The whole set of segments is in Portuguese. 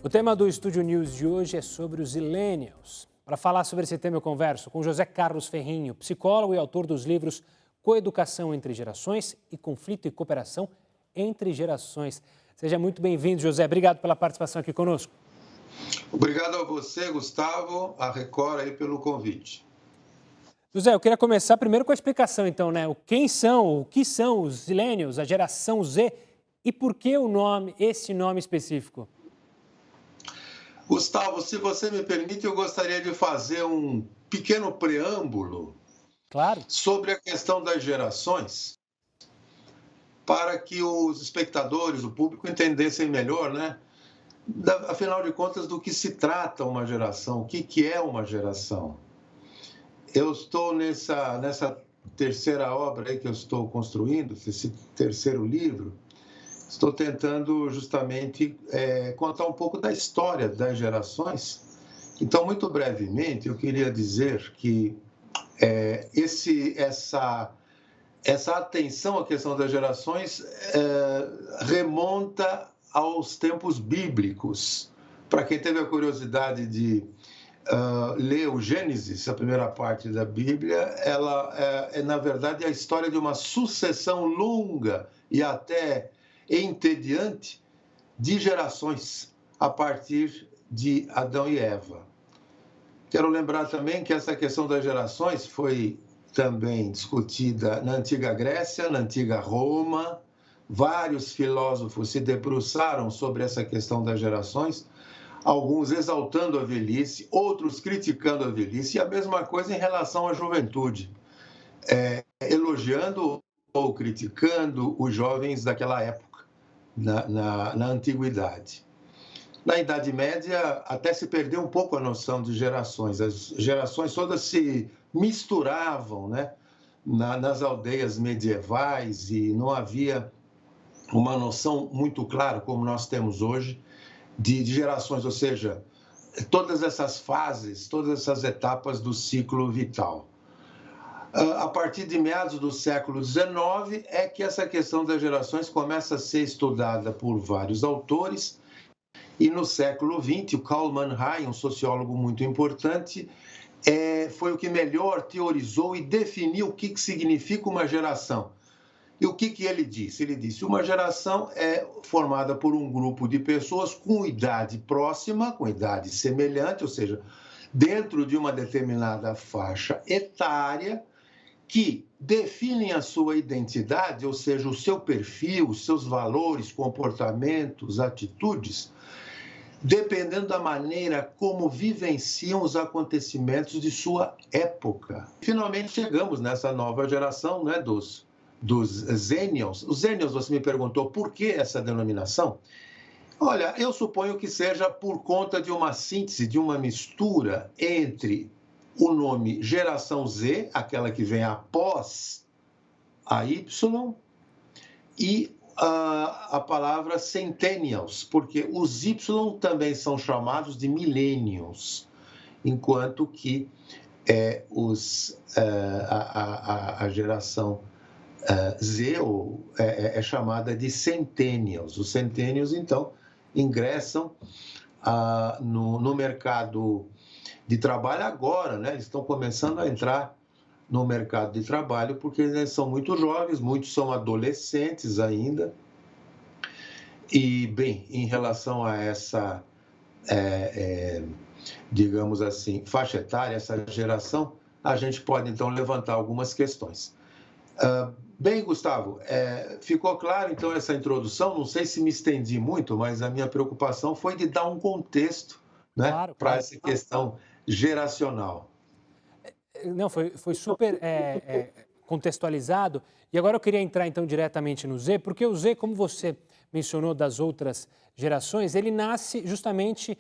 O tema do Estúdio News de hoje é sobre os Zillennials. Para falar sobre esse tema, eu converso com José Carlos Ferrinho, psicólogo e autor dos livros Coeducação entre Gerações e Conflito e Cooperação entre Gerações. Seja muito bem-vindo, José. Obrigado pela participação aqui conosco. Obrigado a você, Gustavo, a Record, aí, pelo convite. José, eu queria começar primeiro com a explicação, então, né? O que são os Zillennials, a geração Z, e por que esse nome específico? Gustavo, se você me permite, eu gostaria de fazer um pequeno preâmbulo sobre a questão das gerações, para que os espectadores, o público, entendessem melhor, né? Afinal de contas, do que se trata uma geração, o que é uma geração. Eu estou nessa terceira obra aí que eu estou construindo, esse terceiro livro, estou tentando justamente contar um pouco da história das gerações. Então, muito brevemente, eu queria dizer que essa atenção à questão das gerações remonta aos tempos bíblicos. Para quem teve a curiosidade de ler o Gênesis, a primeira parte da Bíblia, ela é, na verdade, a história de uma sucessão longa e até entediante de gerações a partir de Adão e Eva. Quero lembrar também que essa questão das gerações foi também discutida na antiga Grécia, na antiga Roma. Vários filósofos se debruçaram sobre essa questão das gerações, alguns exaltando a velhice, outros criticando a velhice, e a mesma coisa em relação à juventude, elogiando ou criticando os jovens daquela época, na antiguidade. Na Idade Média, até se perdeu um pouco a noção de gerações. As gerações todas se misturavam, né, nas aldeias medievais, e não havia uma noção muito clara, como nós temos hoje, de gerações, ou seja, todas essas fases, todas essas etapas do ciclo vital. A partir de meados do século XIX é que essa questão das gerações começa a ser estudada por vários autores, e no século XX, o Karl Mannheim, um sociólogo muito importante, foi o que melhor teorizou e definiu o que significa uma geração. E o que ele disse? Ele disse: uma geração é formada por um grupo de pessoas com idade próxima, com idade semelhante, ou seja, dentro de uma determinada faixa etária, que definem a sua identidade, ou seja, o seu perfil, os seus valores, comportamentos, atitudes, dependendo da maneira como vivenciam os acontecimentos de sua época. Finalmente chegamos nessa nova geração, né, dos Zillennials. Os Zillennials, você me perguntou por que essa denominação? Olha, eu suponho que seja por conta de uma síntese, de uma mistura entre o nome geração Z, aquela que vem após a Y, e a palavra centennials, porque os Y também são chamados de millennials, enquanto que a geração Z é chamada de centennials. Os centennials, então, ingressam no mercado de trabalho agora, né? Eles estão começando a entrar no mercado de trabalho porque eles são muito jovens, muitos são adolescentes ainda. E, bem, em relação a essa, digamos assim, faixa etária, essa geração, a gente pode, então, levantar algumas questões. Bem, Gustavo, ficou claro, então, essa introdução? Não sei se me estendi muito, mas a minha preocupação foi de dar um contexto, né, para essa questão geracional. Não, foi super contextualizado. E agora eu queria entrar, então, diretamente no Z, porque o Z, como você mencionou das outras gerações, ele nasce justamente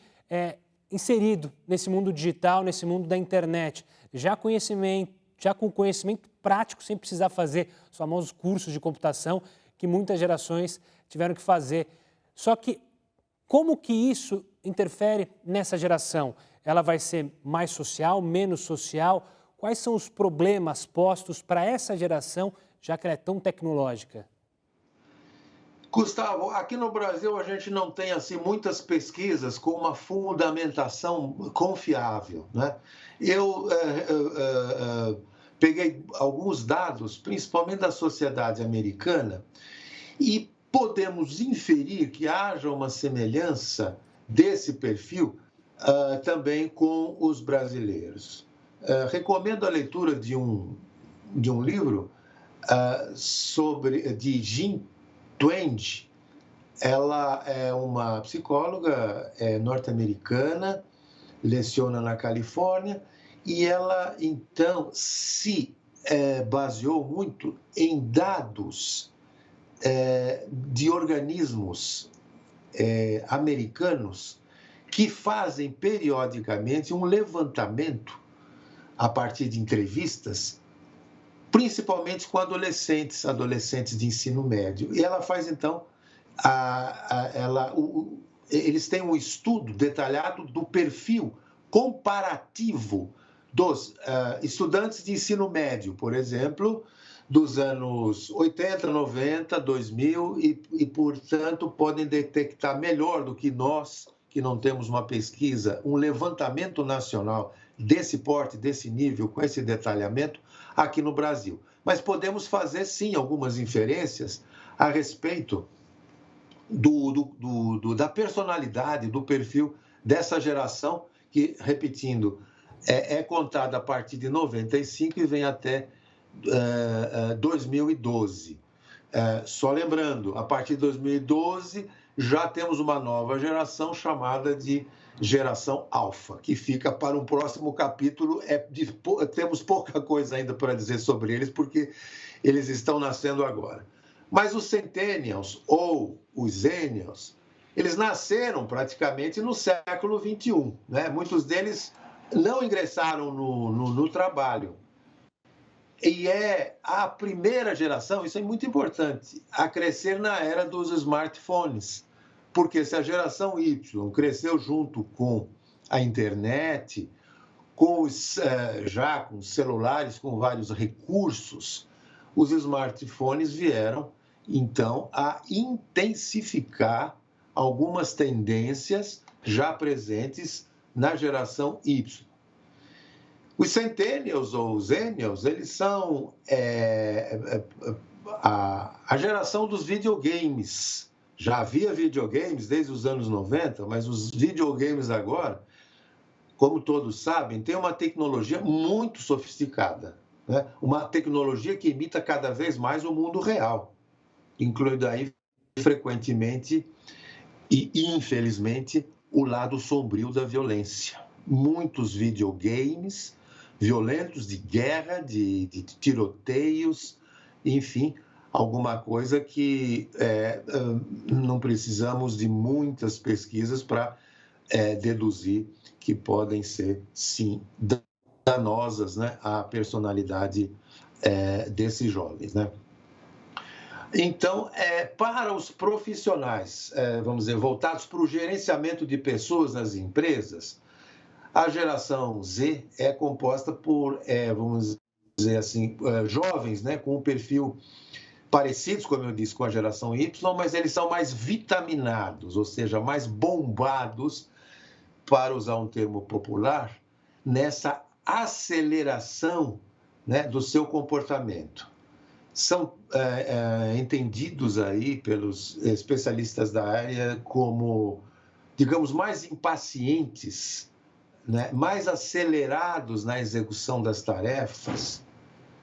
inserido nesse mundo digital, nesse mundo da internet, já com conhecimento prático, sem precisar fazer os famosos cursos de computação que muitas gerações tiveram que fazer. Só que como que isso interfere nessa geração? Ela vai ser mais social, menos social? Quais são os problemas postos para essa geração, já que ela é tão tecnológica? Gustavo, aqui no Brasil a gente não tem assim muitas pesquisas com uma fundamentação confiável, né? Eu peguei alguns dados, principalmente da sociedade americana, e podemos inferir que haja uma semelhança desse perfil também com os brasileiros. Recomendo a leitura de um livro de Jean Twenge. Ela é uma psicóloga norte-americana, leciona na Califórnia, e ela, então, se baseou muito em dados de organismos americanos que fazem periodicamente um levantamento a partir de entrevistas, principalmente com adolescentes de ensino médio. E ela faz, então, eles têm um estudo detalhado do perfil comparativo dos estudantes de ensino médio, por exemplo, dos anos 80, 90, 2000, e, portanto, podem detectar melhor do que nós, que não temos uma pesquisa, um levantamento nacional desse porte, desse nível, com esse detalhamento, aqui no Brasil. Mas podemos fazer, sim, algumas inferências a respeito da personalidade, do perfil dessa geração, que, repetindo, é contada a partir de 95 e vem até 2012. Só lembrando, a partir de 2012 já temos uma nova geração chamada de geração alfa, que fica para um próximo capítulo. Temos pouca coisa ainda para dizer sobre eles, porque eles estão nascendo agora. Mas os centennials ou os zennials, eles nasceram praticamente no século XXI, né? Muitos deles não ingressaram no trabalho. E é a primeira geração, isso é muito importante, a crescer na era dos smartphones. Porque se a geração Y cresceu junto com a internet, já com celulares, com vários recursos, os smartphones vieram, então, a intensificar algumas tendências já presentes na geração Y. Os centennials ou zennials, eles são a geração dos videogames. Já havia videogames desde os anos 90, mas os videogames agora, como todos sabem, têm uma tecnologia muito sofisticada, né? Uma tecnologia que imita cada vez mais o mundo real, incluindo aí, frequentemente e infelizmente, o lado sombrio da violência. Muitos videogames violentos de guerra, de tiroteios, enfim, alguma coisa que não precisamos de muitas pesquisas para deduzir que podem ser, sim, danosas, né, à personalidade desses jovens, né? Então, para os profissionais, vamos dizer, voltados para o gerenciamento de pessoas nas empresas, a geração Z é composta por, vamos dizer assim, jovens, né, com um perfil parecidos, como eu disse, com a geração Y, mas eles são mais vitaminados, ou seja, mais bombados, para usar um termo popular, nessa aceleração, né, do seu comportamento. São entendidos aí pelos especialistas da área como, digamos, mais impacientes, né, mais acelerados na execução das tarefas,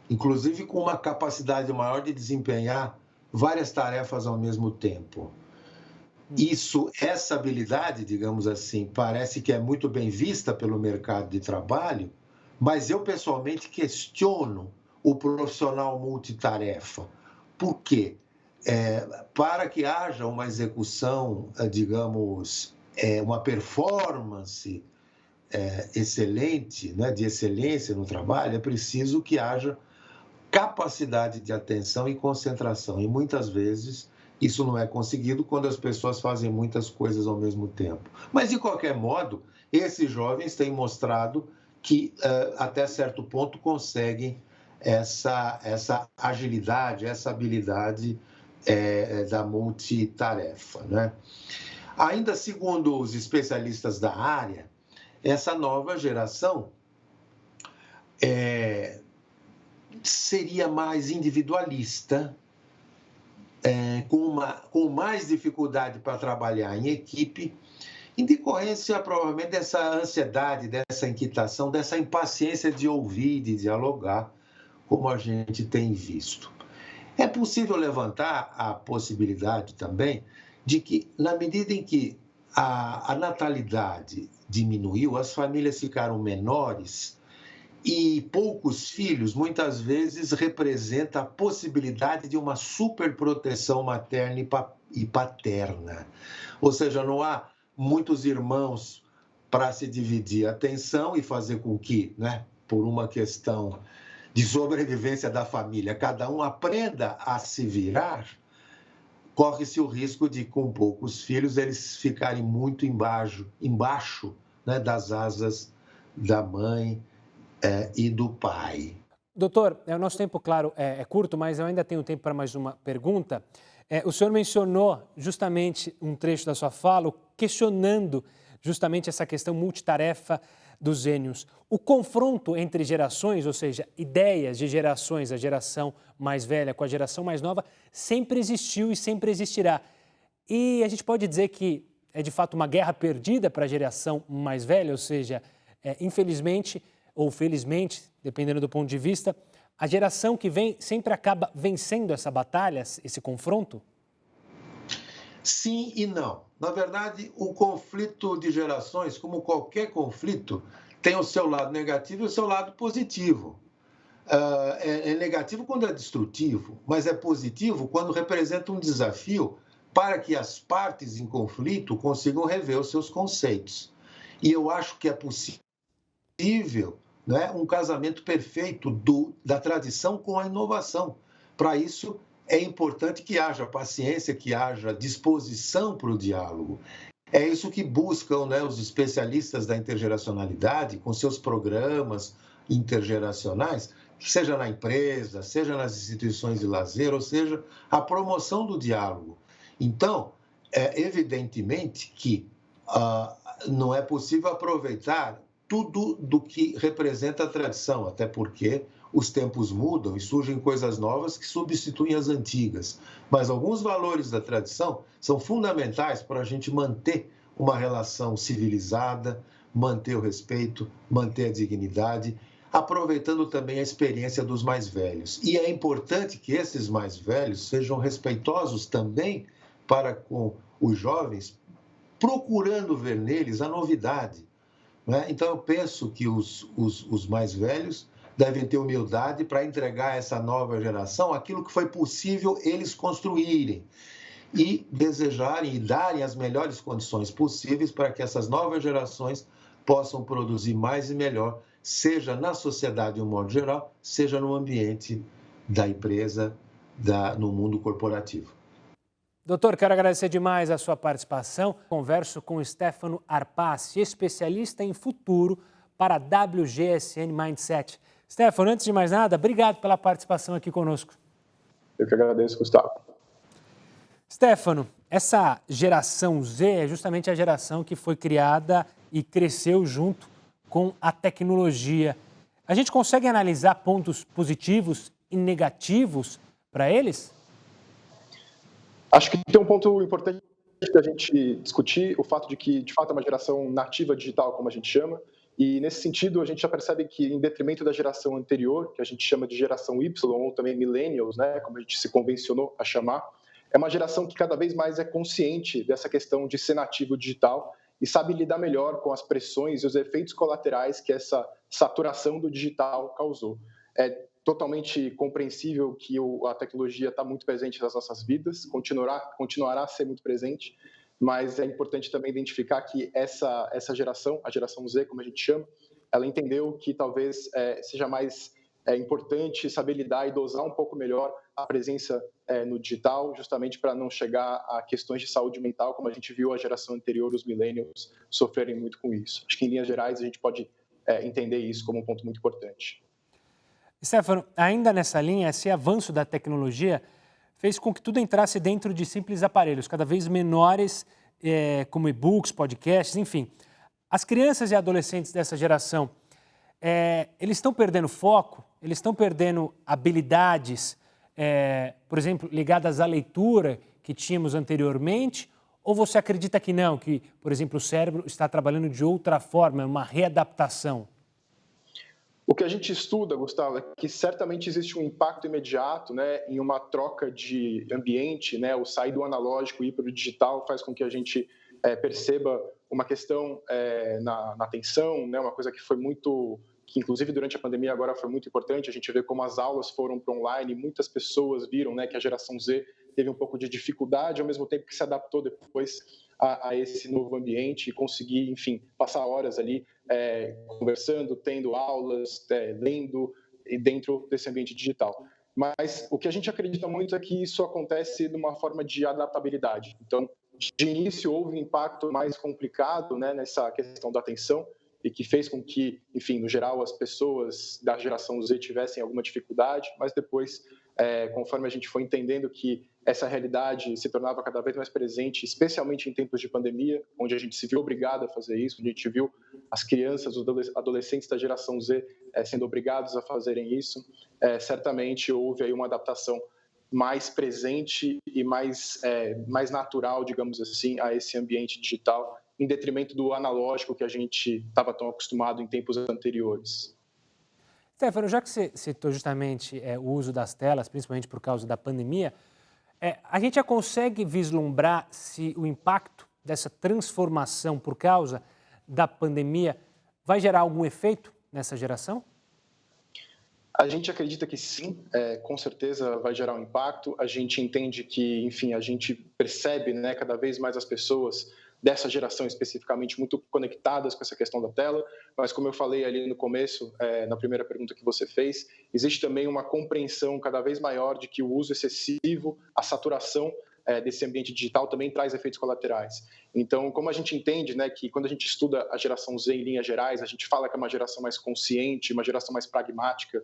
inclusive com uma capacidade maior de desempenhar várias tarefas ao mesmo tempo. Essa habilidade, digamos assim, parece que é muito bem vista pelo mercado de trabalho, mas eu pessoalmente questiono o profissional multitarefa. Por quê? Para que haja uma execução, digamos, uma performance excelente, né, de excelência no trabalho, é preciso que haja capacidade de atenção e concentração. E muitas vezes isso não é conseguido quando as pessoas fazem muitas coisas ao mesmo tempo. Mas, de qualquer modo, esses jovens têm mostrado que, até certo ponto, conseguem essa agilidade, essa habilidade da multitarefa, né? Ainda segundo os especialistas da área, essa nova geração seria mais individualista, com mais dificuldade para trabalhar em equipe, em decorrência, provavelmente, dessa ansiedade, dessa inquietação, dessa impaciência de ouvir, de dialogar, como a gente tem visto. É possível levantar a possibilidade também de que, na medida em que a natalidade diminuiu, as famílias ficaram menores e poucos filhos, muitas vezes, representa a possibilidade de uma superproteção materna e paterna. Ou seja, não há muitos irmãos para se dividir a atenção e fazer com que, né, por uma questão de sobrevivência da família, cada um aprenda a se virar, corre-se o risco de, com poucos filhos, eles ficarem muito embaixo, né, das asas da mãe e do pai. Doutor, o nosso tempo, claro, é curto, mas eu ainda tenho tempo para mais uma pergunta. O senhor mencionou justamente um trecho da sua fala, questionando justamente essa questão multitarefa dos gênios. O confronto entre gerações, ou seja, ideias de gerações, a geração mais velha com a geração mais nova, sempre existiu e sempre existirá. E a gente pode dizer que é de fato uma guerra perdida para a geração mais velha, ou seja, infelizmente ou felizmente, dependendo do ponto de vista, a geração que vem sempre acaba vencendo essa batalha, esse confronto? Sim e não. Na verdade, o conflito de gerações, como qualquer conflito, tem o seu lado negativo e o seu lado positivo. É negativo quando é destrutivo, mas é positivo quando representa um desafio para que as partes em conflito consigam rever os seus conceitos. E eu acho que é possível, né, um casamento perfeito da tradição com a inovação. Para isso, é importante que haja paciência, que haja disposição para o diálogo. É isso que buscam, né, os especialistas da intergeracionalidade, com seus programas intergeracionais, seja na empresa, seja nas instituições de lazer, ou seja, a promoção do diálogo. Então, evidentemente que não é possível aproveitar tudo do que representa a tradição, até porque os tempos mudam e surgem coisas novas que substituem as antigas. Mas alguns valores da tradição são fundamentais para a gente manter uma relação civilizada, manter o respeito, manter a dignidade, aproveitando também a experiência dos mais velhos. E é importante que esses mais velhos sejam respeitosos também para com os jovens, procurando ver neles a novidade. Né? Então, eu penso que os mais velhos devem ter humildade para entregar a essa nova geração aquilo que foi possível eles construírem e desejarem e darem as melhores condições possíveis para que essas novas gerações possam produzir mais e melhor, seja na sociedade de um modo geral, seja no ambiente da empresa, no mundo corporativo. Doutor, quero agradecer demais a sua participação. Converso com Stefano Arpassi, especialista em futuro para a WGSN Mindset. Stefano, antes de mais nada, obrigado pela participação aqui conosco. Eu que agradeço, Gustavo. Stefano, essa geração Z é justamente a geração que foi criada e cresceu junto com a tecnologia. A gente consegue analisar pontos positivos e negativos para eles? Acho que tem um ponto importante da gente discutir, o fato de que, de fato, é uma geração nativa digital, como a gente chama, e, nesse sentido, a gente já percebe que, em detrimento da geração anterior, que a gente chama de geração Y, ou também millennials, né, como a gente se convencionou a chamar, é uma geração que cada vez mais é consciente dessa questão de ser nativo digital e sabe lidar melhor com as pressões e os efeitos colaterais que essa saturação do digital causou. É totalmente compreensível que a tecnologia está muito presente nas nossas vidas, continuará a ser muito presente, mas é importante também identificar que essa geração, a geração Z, como a gente chama, ela entendeu que talvez seja mais importante saber lidar e dosar um pouco melhor a presença no digital, justamente para não chegar a questões de saúde mental, como a gente viu a geração anterior, os millennials, sofrerem muito com isso. Acho que, em linhas gerais, a gente pode entender isso como um ponto muito importante. Stefano, ainda nessa linha, esse avanço da tecnologia fez com que tudo entrasse dentro de simples aparelhos, cada vez menores, como e-books, podcasts, enfim. As crianças e adolescentes dessa geração, eles estão perdendo foco, eles estão perdendo habilidades, por exemplo, ligadas à leitura que tínhamos anteriormente, ou você acredita que não, que, por exemplo, o cérebro está trabalhando de outra forma, uma readaptação? O que a gente estuda, Gustavo, é que certamente existe um impacto imediato, né, em uma troca de ambiente, né, o sair do analógico e ir para o digital faz com que a gente perceba uma questão na atenção, né, uma coisa que foi muito, que inclusive durante a pandemia agora foi muito importante, a gente vê como as aulas foram para online, muitas pessoas viram, né, que a geração Z teve um pouco de dificuldade, ao mesmo tempo que se adaptou depois a esse novo ambiente e conseguir, enfim, passar horas ali conversando, tendo aulas, lendo dentro desse ambiente digital. Mas o que a gente acredita muito é que isso acontece de uma forma de adaptabilidade. Então, de início, houve um impacto mais complicado, né, nessa questão da atenção e que fez com que, enfim, no geral, as pessoas da geração Z tivessem alguma dificuldade, mas depois, conforme a gente foi entendendo que essa realidade se tornava cada vez mais presente, especialmente em tempos de pandemia, onde a gente se viu obrigado a fazer isso, onde a gente viu as crianças, os adolescentes da geração Z sendo obrigados a fazerem isso, certamente houve aí uma adaptação mais presente e mais natural, digamos assim, a esse ambiente digital, em detrimento do analógico que a gente estava tão acostumado em tempos anteriores. Stefano, já que você citou justamente o uso das telas, principalmente por causa da pandemia, a gente já consegue vislumbrar se o impacto dessa transformação por causa da pandemia vai gerar algum efeito nessa geração? A gente acredita que sim, com certeza vai gerar um impacto. A gente entende que, enfim, a gente percebe, né, cada vez mais as pessoas dessa geração especificamente muito conectadas com essa questão da tela, mas como eu falei ali no começo, na primeira pergunta que você fez, existe também uma compreensão cada vez maior de que o uso excessivo, a saturação desse ambiente digital também traz efeitos colaterais. Então, como a gente entende, né, que quando a gente estuda a geração Z em linhas gerais, a gente fala que é uma geração mais consciente, uma geração mais pragmática,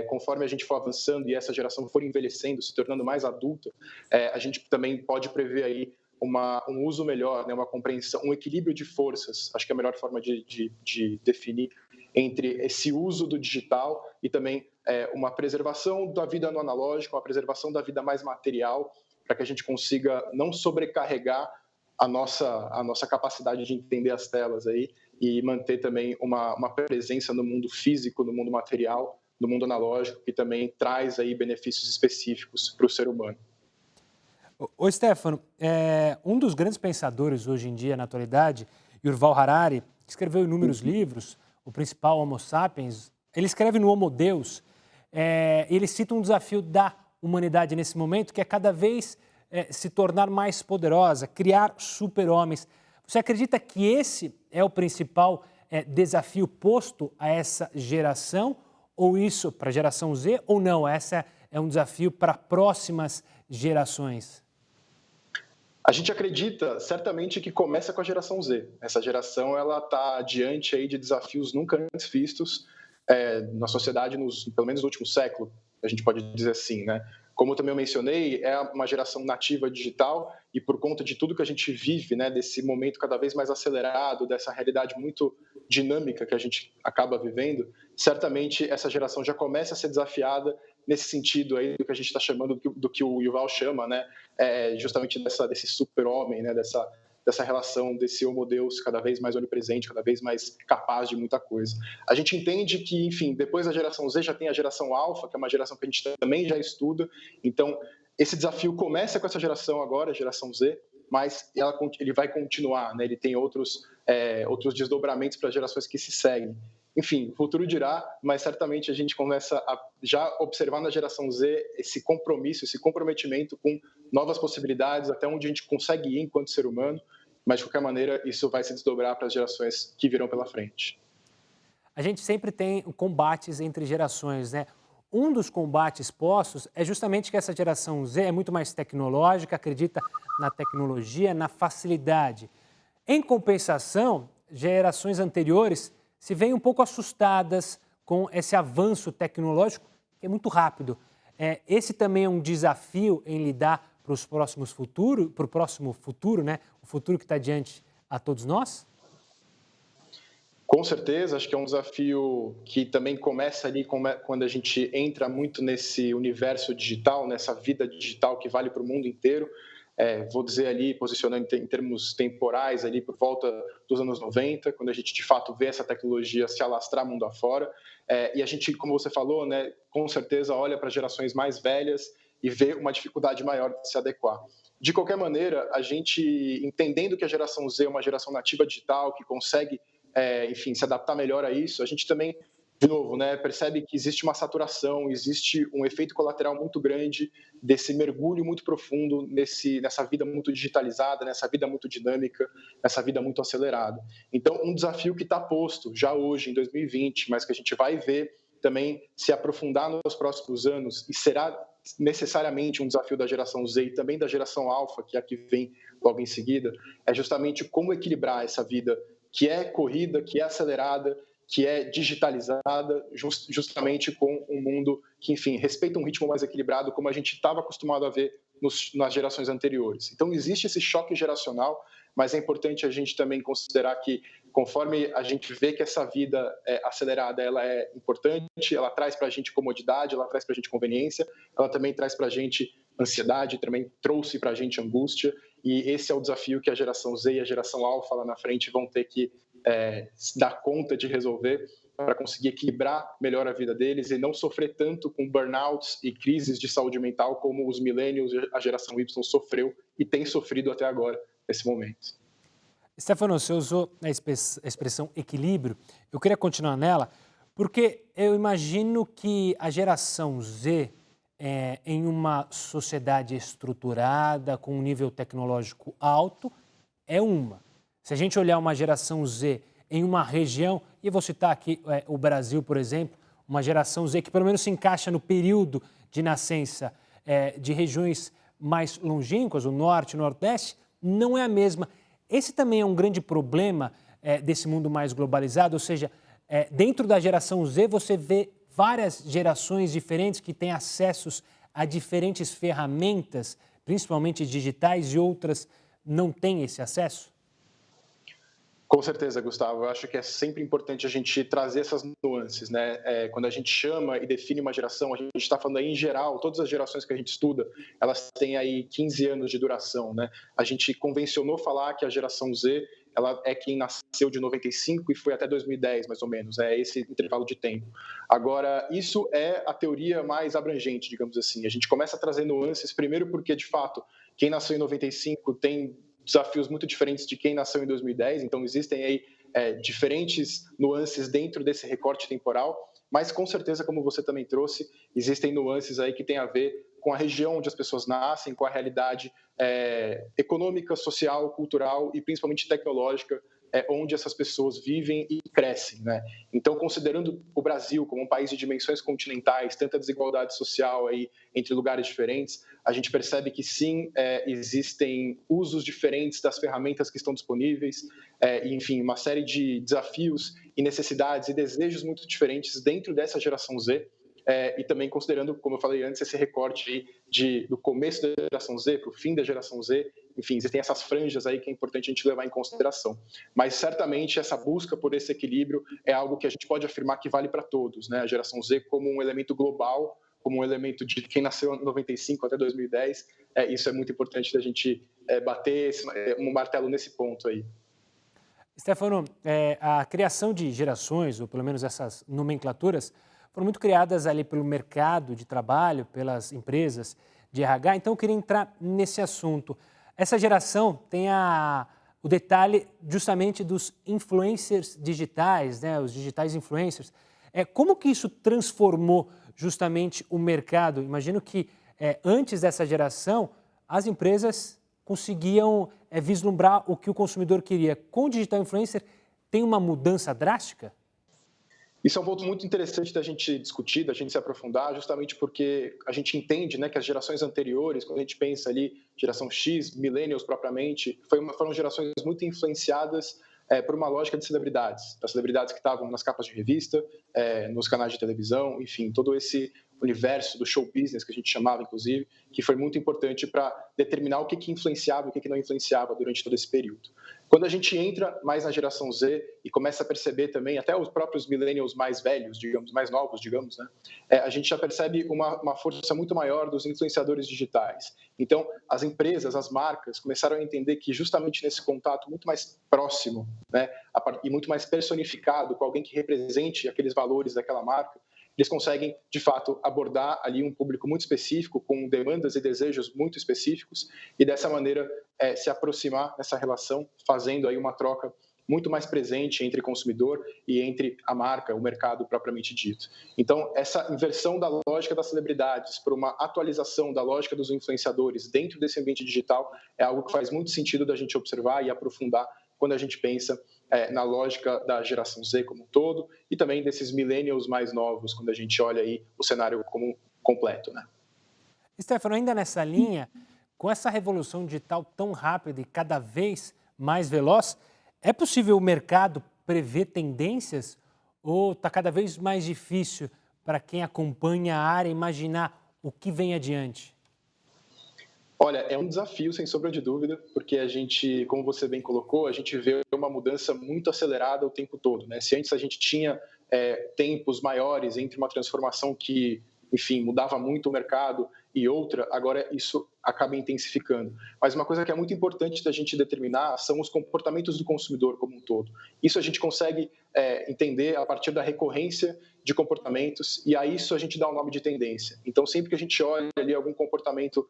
conforme a gente for avançando e essa geração for envelhecendo, se tornando mais adulta, a gente também pode prever aí um uso melhor, né, uma compreensão, um equilíbrio de forças, acho que é a melhor forma de definir, entre esse uso do digital e também uma preservação da vida no analógico, uma preservação da vida mais material, para que a gente consiga não sobrecarregar a nossa capacidade de entender as telas aí e manter também uma presença no mundo físico, no mundo material, no mundo analógico, que também traz aí benefícios específicos para o ser humano. Ô Stefano, um dos grandes pensadores hoje em dia, na atualidade, Yuval Harari, que escreveu inúmeros livros, o principal, Homo Sapiens, ele escreve no Homo Deus, ele cita um desafio da humanidade nesse momento, que é cada vez se tornar mais poderosa, criar super-homens. Você acredita que esse é o principal desafio posto a essa geração, ou isso para a geração Z, ou não? Essa é um desafio para próximas gerações? A gente acredita certamente que começa com a geração Z. Essa geração ela está diante aí de desafios nunca antes vistos na sociedade, pelo menos no último século, a gente pode dizer assim, né? Como também eu mencionei, é uma geração nativa digital e por conta de tudo que a gente vive, né, desse momento cada vez mais acelerado, dessa realidade muito dinâmica que a gente acaba vivendo, certamente essa geração já começa a ser desafiada nesse sentido aí do que a gente está chamando, do que o Yuval chama, né, justamente desse super-homem, né, dessa relação desse Homo Deus cada vez mais onipresente, cada vez mais capaz de muita coisa. A gente entende que, enfim, depois da geração Z já tem a geração Alpha, que é uma geração que a gente também já estuda. Então, esse desafio começa com essa geração agora, a geração Z, mas ele vai continuar, né? Ele tem outros desdobramentos para as gerações que se seguem. Enfim, o futuro dirá, mas certamente a gente começa a já observar na geração Z esse compromisso, esse comprometimento com novas possibilidades, até onde a gente consegue ir enquanto ser humano, mas de qualquer maneira isso vai se desdobrar para as gerações que virão pela frente. A gente sempre tem combates entre gerações, né? Um dos combates postos é justamente que essa geração Z é muito mais tecnológica, acredita na tecnologia, na facilidade. Em compensação, gerações anteriores se veem um pouco assustadas com esse avanço tecnológico, que é muito rápido. esse também é um desafio em lidar para o próximo futuro, né? O futuro que está diante a todos nós? Com certeza, acho que é um desafio que também começa ali quando a gente entra muito nesse universo digital, nessa vida digital que vale para o mundo inteiro. Vou dizer ali, posicionando em termos temporais, ali por volta dos anos 90, quando a gente de fato vê essa tecnologia se alastrar mundo afora. E a gente, como você falou, né, com certeza olha para gerações mais velhas e vê uma dificuldade maior de se adequar. De qualquer maneira, a gente, entendendo que a geração Z é uma geração nativa digital, que consegue enfim, se adaptar melhor a isso, a gente também, de novo, né, percebe que existe uma saturação, existe um efeito colateral muito grande desse mergulho muito profundo nessa vida muito digitalizada, nessa vida muito dinâmica, nessa vida muito acelerada. Então, um desafio que está posto já hoje, em 2020, mas que a gente vai ver também se aprofundar nos próximos anos e será necessariamente um desafio da geração Z e também da geração Alpha, que é a que vem logo em seguida, é justamente como equilibrar essa vida que é corrida, que é acelerada, que é digitalizada, justamente com um mundo que, enfim, respeita um ritmo mais equilibrado, como a gente estava acostumado a ver nas gerações anteriores. Então, existe esse choque geracional, mas é importante a gente também considerar que, conforme a gente vê que essa vida acelerada ela é importante, ela traz para a gente comodidade, ela traz para a gente conveniência, ela também traz para a gente ansiedade, também trouxe para a gente angústia, e esse é o desafio que a geração Z e a geração Alpha lá na frente vão ter que dar conta de resolver para conseguir equilibrar melhor a vida deles e não sofrer tanto com burnouts e crises de saúde mental como os millennials, a geração Y sofreu e tem sofrido até agora, nesse momento. Stefano, você usou a expressão equilíbrio. Eu queria continuar nela, porque eu imagino que a geração Z, em uma sociedade estruturada, com um nível tecnológico alto, é uma. Se a gente olhar uma geração Z em uma região, e eu vou citar aqui o Brasil, por exemplo, uma geração Z que pelo menos se encaixa no período de nascença de regiões mais longínquas, o Norte, o Nordeste, não é a mesma. Esse também é um grande problema desse mundo mais globalizado, ou seja, dentro da geração Z você vê várias gerações diferentes que têm acessos a diferentes ferramentas, principalmente digitais, e outras não têm esse acesso? Com certeza, Gustavo. Eu acho que é sempre importante a gente trazer essas nuances, né? Quando a gente chama e define uma geração, a gente está falando aí em geral, todas as gerações que a gente estuda, elas têm aí 15 anos de duração, né? A gente convencionou falar que a geração Z, ela é quem nasceu de 95 e foi até 2010, mais ou menos, é esse intervalo de tempo. Agora, isso é a teoria mais abrangente, digamos assim. A gente começa a trazer nuances, primeiro porque, de fato, quem nasceu em 95 tem desafios muito diferentes de quem nasceu em 2010, então existem aí diferentes nuances dentro desse recorte temporal, mas com certeza, como você também trouxe, existem nuances aí que têm a ver com a região onde as pessoas nascem, com a realidade econômica, social, cultural e principalmente tecnológica onde essas pessoas vivem e crescem, né? Então, considerando o Brasil como um país de dimensões continentais, tanta desigualdade social aí entre lugares diferentes, a gente percebe que sim, existem usos diferentes das ferramentas que estão disponíveis, e, enfim, uma série de desafios e necessidades e desejos muito diferentes dentro dessa geração Z, e também considerando, como eu falei antes, esse recorte aí do começo da geração Z para o fim da geração Z. Enfim, existem essas franjas aí que é importante a gente levar em consideração. Mas, certamente, essa busca por esse equilíbrio é algo que a gente pode afirmar que vale para todos, né? A geração Z como um elemento global, como um elemento de quem nasceu em 95 até 2010, isso é muito importante da gente bater um martelo nesse ponto aí. Stefano, a criação de gerações, ou pelo menos essas nomenclaturas, foram muito criadas ali pelo mercado de trabalho, pelas empresas de RH. Então, eu queria entrar nesse assunto. Essa geração tem o detalhe justamente dos influencers digitais, né? Os digitais influencers. Como que isso transformou justamente o mercado? Imagino que antes dessa geração, as empresas conseguiam vislumbrar o que o consumidor queria. Com o digital influencer, tem uma mudança drástica? Isso é um ponto muito interessante da gente discutir, da gente se aprofundar, justamente porque a gente entende, né, que as gerações anteriores, quando a gente pensa ali, geração X, millennials propriamente, foram gerações muito influenciadas por uma lógica de celebridades, das celebridades que estavam nas capas de revista, nos canais de televisão, enfim, todo esse universo do show business, que a gente chamava, inclusive, que foi muito importante para determinar o que influenciava e o que não influenciava durante todo esse período. Quando a gente entra mais na geração Z e começa a perceber também, até os próprios millennials mais velhos, digamos, mais novos, digamos, né, a gente já percebe uma força muito maior dos influenciadores digitais. Então, as empresas, as marcas, começaram a entender que justamente nesse contato muito mais próximo, né, e muito mais personificado com alguém que represente aqueles valores daquela marca, eles conseguem, de fato, abordar ali um público muito específico, com demandas e desejos muito específicos, e dessa maneira se aproximar dessa relação, fazendo aí uma troca muito mais presente entre consumidor e entre a marca, o mercado propriamente dito. Então, essa inversão da lógica das celebridades por uma atualização da lógica dos influenciadores dentro desse ambiente digital é algo que faz muito sentido da gente observar e aprofundar quando a gente pensa na lógica da geração Z como um todo e também desses millennials mais novos, quando a gente olha aí o cenário como completo, né? Stefano, ainda nessa linha, com essa revolução digital tão rápida e cada vez mais veloz, é possível o mercado prever tendências ou está cada vez mais difícil para quem acompanha a área imaginar o que vem adiante? Olha, é um desafio, sem sombra de dúvida, porque a gente, como você bem colocou, a gente vê uma mudança muito acelerada o tempo todo, né? Se antes a gente tinha tempos maiores entre uma transformação que, enfim, mudava muito o mercado e outra, agora isso acaba intensificando. Mas uma coisa que é muito importante da gente determinar são os comportamentos do consumidor como um todo. Isso a gente consegue entender a partir da recorrência de comportamentos e a isso a gente dá o nome de tendência. Então, sempre que a gente olha ali algum comportamento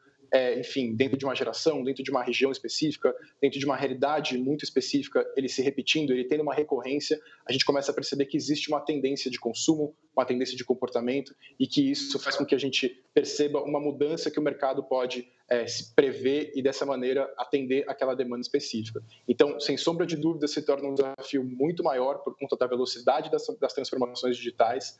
enfim, dentro de uma geração, dentro de uma região específica, dentro de uma realidade muito específica, ele se repetindo, ele tendo uma recorrência, a gente começa a perceber que existe uma tendência de consumo, uma tendência de comportamento e que isso faz com que a gente perceba uma mudança que o mercado pode se prever e dessa maneira atender aquela demanda específica. Então, sem sombra de dúvida, se torna um desafio muito maior por conta da velocidade das transformações digitais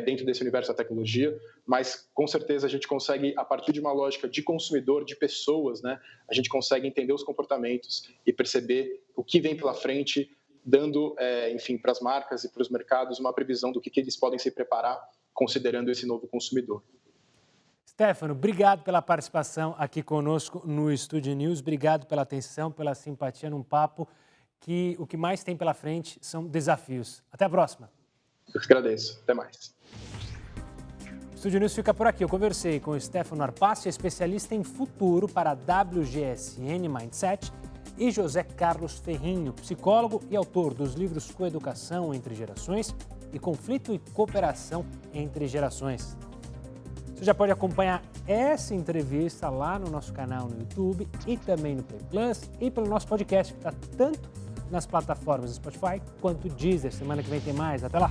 dentro desse universo da tecnologia, mas com certeza a gente consegue, a partir de uma lógica de consumidor, de pessoas, né, a gente consegue entender os comportamentos e perceber o que vem pela frente, dando, enfim, para as marcas e para os mercados uma previsão do que eles podem se preparar considerando esse novo consumidor. Stefano, obrigado pela participação aqui conosco no Estúdio News, obrigado pela atenção, pela simpatia num papo que o que mais tem pela frente são desafios. Até a próxima. Eu que agradeço. Até mais. O Estúdio News fica por aqui. Eu conversei com o Stefano Arpaccio, especialista em futuro para a WGSN Mindset, e José Carlos Ferrinho, psicólogo e autor dos livros Coeducação entre Gerações e Conflito e Cooperação entre Gerações. Você já pode acompanhar essa entrevista lá no nosso canal no YouTube e também no Play Plus e pelo nosso podcast que está tanto nas plataformas Spotify quanto Deezer. Semana que vem tem mais. Até lá!